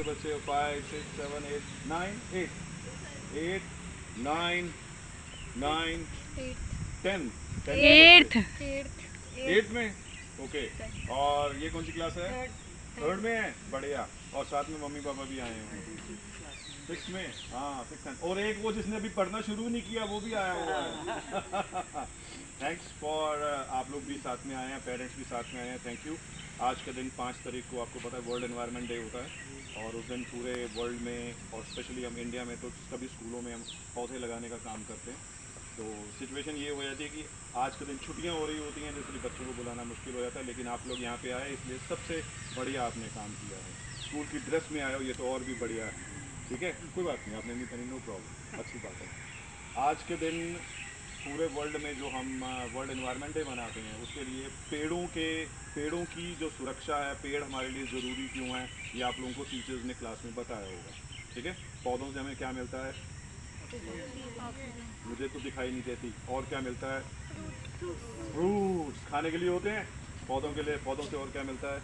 बच्चे 5 6 7 8 9 8 8 9 9 10 10 के एट्थ बच्चे 8 में। ओके, और ये कौन सी क्लास है? थर्ड में है, बढ़िया। और साथ में मम्मी पापा भी आए हैं 6 में। हाँ 6 और एक वो जिसने अभी पढ़ना शुरू नहीं किया वो भी आया हुआ है। थैंक्स फॉर आप लोग भी साथ में आए हैं, पेरेंट्स भी साथ में आए हैं, थैंक यू। आज के दिन 5 तारीख को आपको पता है वर्ल्ड एनवायरनमेंट डे होता है, और उस दिन पूरे वर्ल्ड में और स्पेशली हम इंडिया में तो सभी स्कूलों में हम पौधे लगाने का काम करते हैं। तो सिचुएशन ये हो जाती है कि आज के दिन छुट्टियां हो रही होती हैं, इसलिए बच्चों को बुलाना मुश्किल हो जाता है, लेकिन आप लोग यहाँ पे आए इसलिए सबसे बढ़िया आपने काम किया है। स्कूल की ड्रेस में आए हो, ये तो और भी बढ़िया है। ठीक है, कोई बात नहीं, आपने नहीं पहनी, नो प्रॉब्लम, अच्छी बात है। आज के दिन पूरे वर्ल्ड में जो हम वर्ल्ड एनवायरनमेंट डे मनाते हैं उसके लिए पेड़ों की जो सुरक्षा है, पेड़ हमारे लिए ज़रूरी क्यों है, ये आप लोगों को टीचर्स ने क्लास में बताया होगा। ठीक है, पौधों से हमें क्या मिलता है? मुझे तो दिखाई नहीं देती। और क्या मिलता है? फ्रूट्स खाने के लिए होते हैं पौधों के लिए। पौधों से और क्या मिलता है?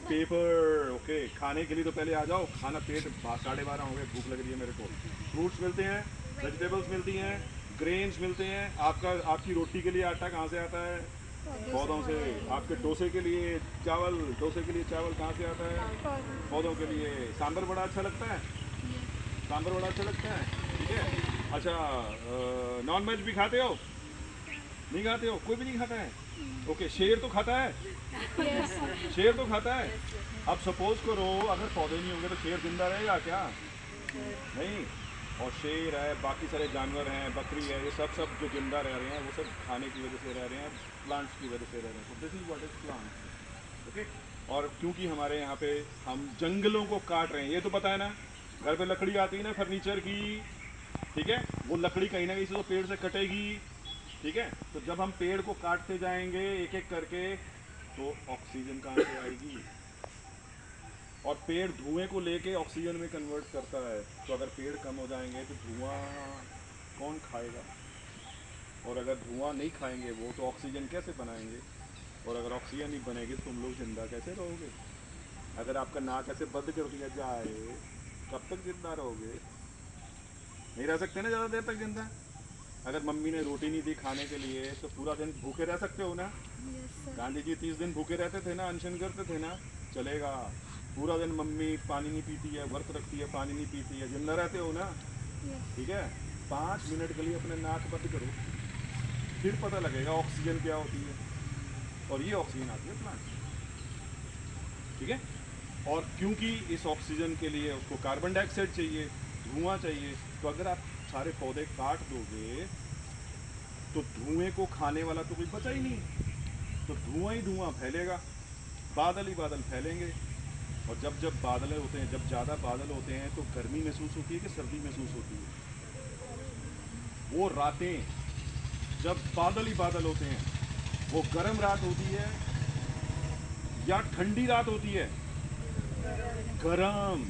पेपर। ओके, खाने के लिए तो पहले आ जाओ, खाना पेट 12:30 हो गए, भूख लग रही है मेरे को। फ्रूट्स मिलते हैं, वेजिटेबल्स मिलती हैं, ग्रेन्स मिलते हैं। आपकी रोटी के लिए आटा कहाँ से आता है? पौधों से। आपके डोसे के लिए चावल कहाँ से आता है? पौधों के लिए। सांभर बड़ा अच्छा लगता है? सांभर बड़ा अच्छा लगता है, ठीक है। अच्छा, नॉन वेज भी खाते हो? नहीं खाते हो? कोई भी नहीं खाता है? ओके, शेर तो खाता है? शेर तो खाता है। अब सपोज करो अगर पौधे नहीं होंगे तो शेर जिंदा रहेगा क्या? नहीं। और शेर है, बाकी सारे जानवर हैं, बकरी है, ये सब जो जिंदा रह रहे हैं वो सब खाने की वजह से रह रहे हैं, प्लांट्स की वजह से रह रहे हैं। तो this is what is plants. Okay, और क्योंकि हमारे यहाँ पे हम जंगलों को काट रहे हैं, ये तो पता है ना। घर पे लकड़ी आती है ना फर्नीचर की, ठीक है, वो लकड़ी कहीं ना कहीं से तो पेड़ से कटेगी। ठीक है, तो जब हम पेड़ को काटते जाएंगे एक एक करके तो ऑक्सीजन कहाँ से आएगी? और पेड़ धुएं को लेके ऑक्सीजन में कन्वर्ट करता है। तो अगर पेड़ कम हो जाएंगे तो धुआं कौन खाएगा? और अगर धुआं नहीं खाएंगे वो तो ऑक्सीजन कैसे बनाएंगे? और अगर ऑक्सीजन नहीं बनेगी तो तुम लोग जिंदा कैसे रहोगे? अगर आपका नाक ऐसे बंद कर दिया जाए कब तक जिंदा रहोगे? नहीं रह सकते ना ज़्यादा देर तक जिंदा। अगर मम्मी ने रोटी नहीं दी खाने के लिए तो पूरा दिन भूखे रह सकते हो ना? गांधी जी 30 दिन भूखे रहते थे ना, अनशन करते थे ना? चलेगा। पूरा दिन मम्मी पानी नहीं पीती है, व्रत रखती है, पानी नहीं पीती है, जिंदा रहते हो ना? ठीक है, 5 मिनट के लिए अपने नाक बंद करो, फिर पता लगेगा ऑक्सीजन क्या होती है। और ये ऑक्सीजन आती है प्लांट। ठीक है, और क्योंकि इस ऑक्सीजन के लिए उसको कार्बन डाइऑक्साइड चाहिए, धुआं चाहिए, तो अगर आप सारे पौधे काट दोगे तो धुएं को खाने वाला तो कोई बचा ही नहीं। तो धुआं ही धुआं फैलेगा, बादल ही बादल फैलेंगे। और जब जब बादल होते हैं, जब ज़्यादा बादल होते हैं तो गर्मी महसूस होती है कि सर्दी महसूस होती है? वो रातें जब बादल ही बादल होते हैं वो गर्म रात होती है या ठंडी रात होती है? गर्म।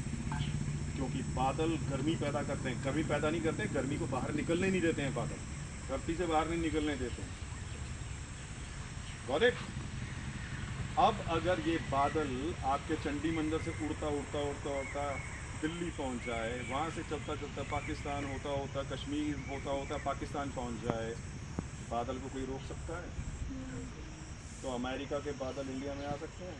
क्योंकि बादल गर्मी पैदा करते हैं। गर्मी पैदा नहीं करते, गर्मी को बाहर निकलने नहीं देते हैं बादल, धरती से बाहर नहीं निकलने देते हैं। Got it? अब अगर ये बादल आपके चंडी मंदिर से उड़ता उड़ता उड़ता उड़ता दिल्ली पहुंच जाए, वहाँ से चलता चलता पाकिस्तान होता होता कश्मीर होता होता पाकिस्तान पहुंच जाए, बादल को कोई रोक सकता है? तो अमेरिका के बादल इंडिया में आ सकते हैं,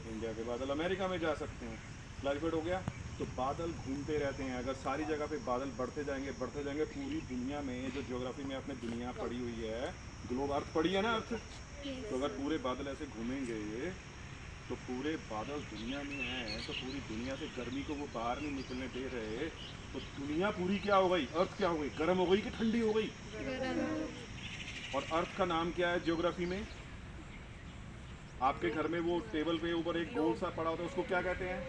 इंडिया के बादल अमेरिका में जा सकते हैं। क्लैरिफाइड हो गया? तो बादल घूमते रहते हैं। अगर सारी जगह पे बादल बढ़ते जाएंगे पूरी दुनिया में, जो ज्योग्राफी में आपने दुनिया पढ़ी हुई है, ग्लोब अर्थ पढ़ी है ना, अर्थ, तो अगर पूरे बादल ऐसे घूमेंगे तो पूरे बादल दुनिया में हैं, तो पूरी दुनिया से गर्मी को वो बाहर नहीं निकलने दे रहे, तो दुनिया पूरी क्या हो गई? अर्थ क्या हो गई? गर्म हो गई कि ठंडी हो गई? और अर्थ का नाम क्या है ज्योग्राफी में? आपके घर में वो टेबल पे ऊपर एक गोल सा पड़ा होता है, उसको क्या कहते हैं?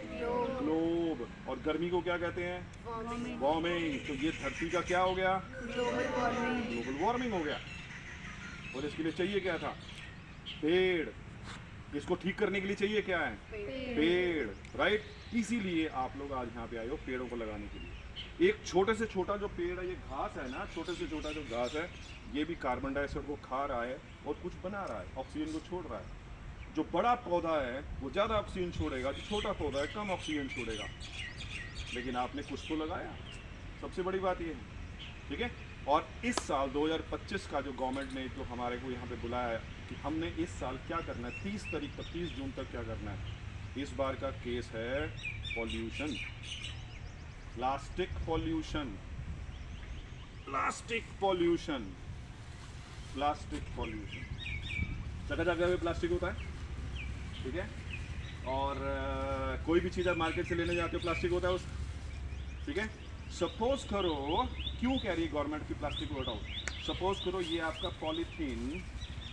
ग्लोब। और गर्मी को क्या कहते हैं? वार्मिंग। तो ये धरती का क्या हो गया? ग्लोबल वार्मिंग हो गया। और इसके लिए चाहिए क्या था? पेड़। इसको ठीक करने के लिए चाहिए क्या है? पेड़, राइट? इसीलिए आप लोग आज यहाँ पे आए हो पेड़ों को लगाने के लिए। एक छोटे से छोटा जो पेड़ है, ये घास है ना, छोटे से छोटा जो घास है, ये भी कार्बन डाइऑक्साइड को खा रहा है और कुछ बना रहा है, ऑक्सीजन को छोड़ रहा है। जो बड़ा पौधा है वो ज़्यादा ऑक्सीजन छोड़ेगा, जो छोटा पौधा है कम ऑक्सीजन छोड़ेगा। लेकिन आपने कुछ तो लगाया, सबसे बड़ी बात ये है, ठीक है। और इस साल 2025 का जो गवर्नमेंट ने जो हमारे को यहाँ पे बुलाया है कि हमने इस साल क्या करना है, 30 तारीख तक, 30 जून तक क्या करना है। इस बार का केस है pollution, plastic pollution, plastic pollution, plastic pollution. जगह जगह पे प्लास्टिक होता है, ठीक है। और कोई भी चीज़ आप मार्केट से लेने जाते हो प्लास्टिक होता है उस, ठीक है। सपोज करो, क्यों कह रही है गवर्नमेंट की प्लास्टिक को हटाओ। सपोज करो ये आपका पॉलीथीन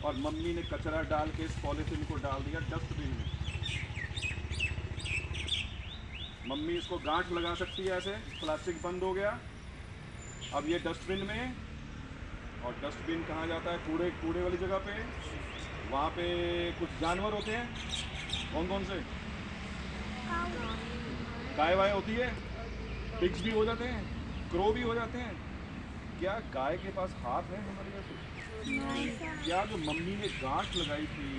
और मम्मी ने कचरा डाल के इस पॉलीथीन को डाल दिया डस्टबिन में। मम्मी इसको गांठ लगा सकती है ऐसे, प्लास्टिक बंद हो गया। अब ये डस्टबिन में, और डस्टबिन कहाँ जाता है, कूड़े कूड़े वाली जगह पे। वहाँ पे कुछ जानवर होते हैं, कौन कौन से, गाय वाय होती है, पिग्स भी हो जाते हैं, क्रो भी हो जाते हैं। क्या गाय के पास हाथ है हमारे जैसे? क्या जो मम्मी ने गांठ लगाई थी,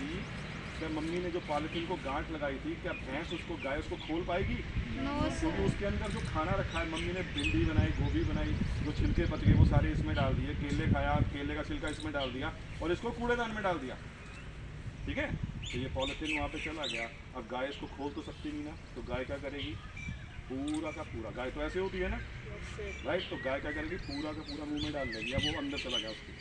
क्या मम्मी ने जो पॉलिथीन को गांठ लगाई थी, क्या भैंस उसको, गाय उसको खोल पाएगी? क्योंकि उसके अंदर जो खाना रखा है, मम्मी ने भिंडी बनाई, गोभी बनाई, जो छिलके पत गए वो सारे इसमें डाल दिए, केले खाया, केले का छिलका इसमें डाल दिया और इसको कूड़ेदान में डाल दिया, ठीक है। तो ये पॉलिथीन वहाँ पे चला गया। अब गाय इसको खोल तो सकती नहीं ना, तो गाय क्या करेगी, पूरा का पूरा, गाय तो ऐसे होती है ना, राइट, तो गाय क्या करेगी, पूरा का पूरा मुंह में डाल देगी। अब वो अंदर चला गया उसके।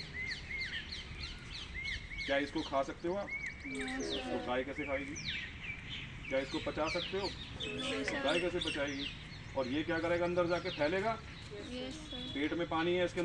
क्या इसको खा सकते हो आप? तो गाय कैसे खाएगी? क्या इसको पचा सकते हो? गाय कैसे पचाएगी? और ये क्या करेगा, अंदर जाके फैलेगा, पेट में पानी है इसके